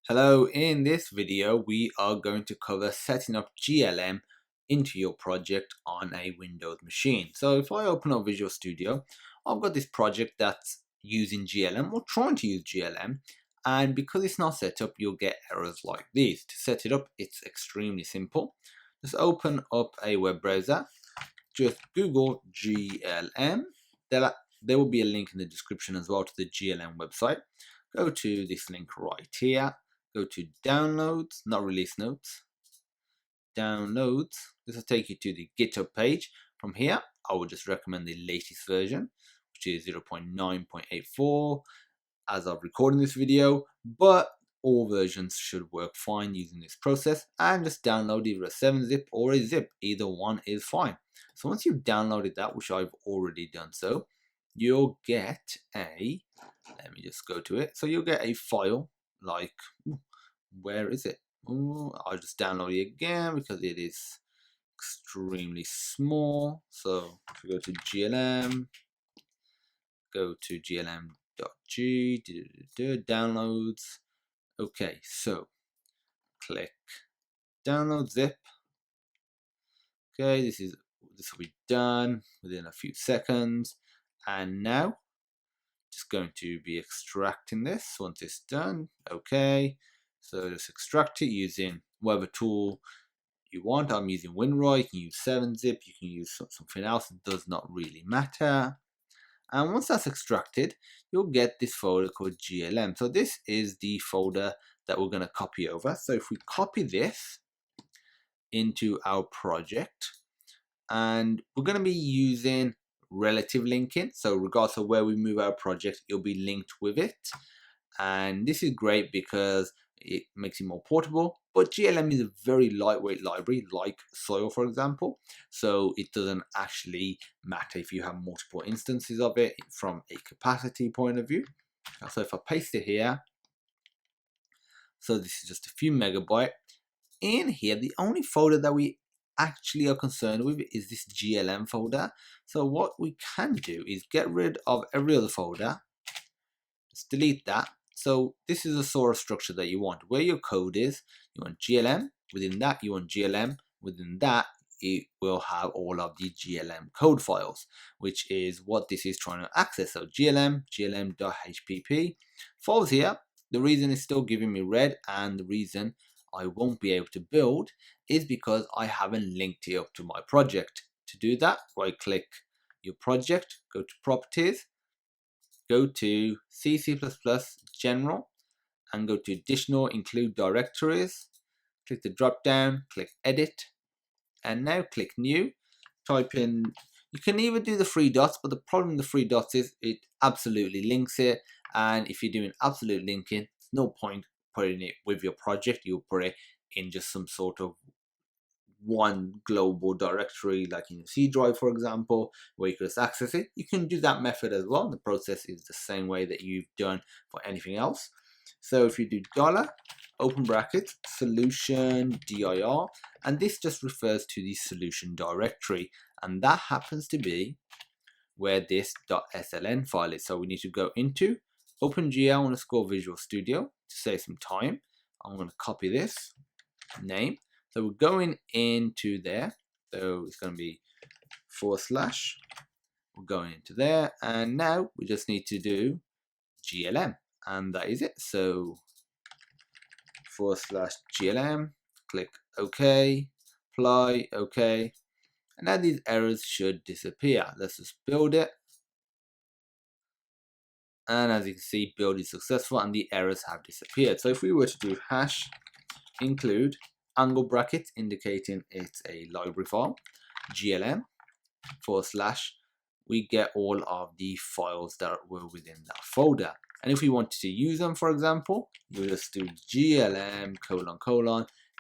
Hello, in this video we are going to cover setting up GLM into your project on a Windows machine. So if I open up Visual Studio, I've got this project that's using GLM or trying to use GLM, and because it's not set up you'll get errors like these. To set it up, it's extremely simple. Just open up a web browser, just Google GLM. There will be a link in the description as well to the GLM website. Go to this link right here. Go to downloads, not release notes, downloads. This will take you to the GitHub page. From here, I would just recommend the latest version, which is 0.9.84 as of recording this video, but all versions should work fine using this process, and just download either a 7-zip or a zip. Either one is fine. So once you've downloaded that, which I've already done so, you'll get a, let me just go to it. So you'll get a file like, where is it? I'll just download it again because it is extremely small. So if we go to GLM, go to glm.g, downloads. Okay, so click download zip. Okay, this will be done within a few seconds, and now just going to be extracting this once it's done. Okay, so just extract it using whatever tool you want. I'm using WinRAR. You can use 7-zip, you can use something else, it does not really matter. And once that's extracted, you'll get this folder called GLM. So this is the folder that we're going to copy over. So if we copy this into our project, and we're going to be using relative linking, so regardless of where we move our project, it'll be linked with it. And this is great because it makes it more portable, but GLM is a very lightweight library, like Soil for example, so it doesn't actually matter if you have multiple instances of it from a capacity point of view. So if I paste it here, so this is just a few megabyte. In here, the only folder that we actually are concerned with is this GLM folder. So what we can do is get rid of every other folder, just delete that. So this is the sort of structure that you want. Where your code is, you want GLM, within that you want GLM, within that it will have all of the GLM code files, which is what this is trying to access. So GLM, glm.hpp, falls here. The reason it's still giving me red, and the reason I won't be able to build is because I haven't linked it up to my project. To do that, right click your project, go to properties, go to C++ general, and go to additional include directories. Click the drop down, click edit, and now click new. Type in, you can either do the three dots, but the problem with the three dots is it absolutely links it, and if you're doing absolute linking, there's no point putting it with your project. You'll put it in just some sort of one global directory like in your C drive for example, where you can just access it. You can do that method as well. The process is the same way that you've done for anything else. So if you do dollar open brackets solution dir, and this just refers to the solution directory, and that happens to be where this .sln file is. So we need to go into OpenGL _ Visual Studio to save some time. I'm going to copy this name. So we're going into there. So it's going to be /. We're going into there, and now we just need to do GLM, and that is it. So /GLM, click OK, apply, OK, and now these errors should disappear. Let's just build it. And as you can see, build is successful and the errors have disappeared. So if we were to do hash include angle brackets indicating it's a library file, GLM /, we get all of the files that were within that folder. And if we wanted to use them, for example, you just do GLM :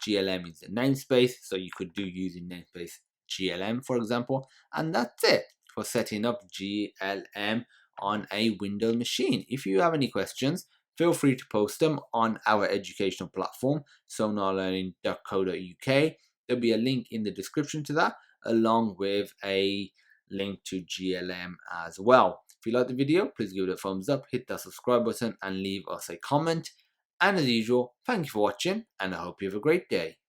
GLM is the namespace, so you could do using namespace GLM, for example, and that's it for setting up GLM on a Windows machine. If you have any questions, feel free to post them on our educational platform, sonarlearning.co.uk. There'll be a link in the description to that, along with a link to GLM as well. If you like the video, please give it a thumbs up, hit that subscribe button, and leave us a comment. And as usual, thank you for watching, and I hope you have a great day.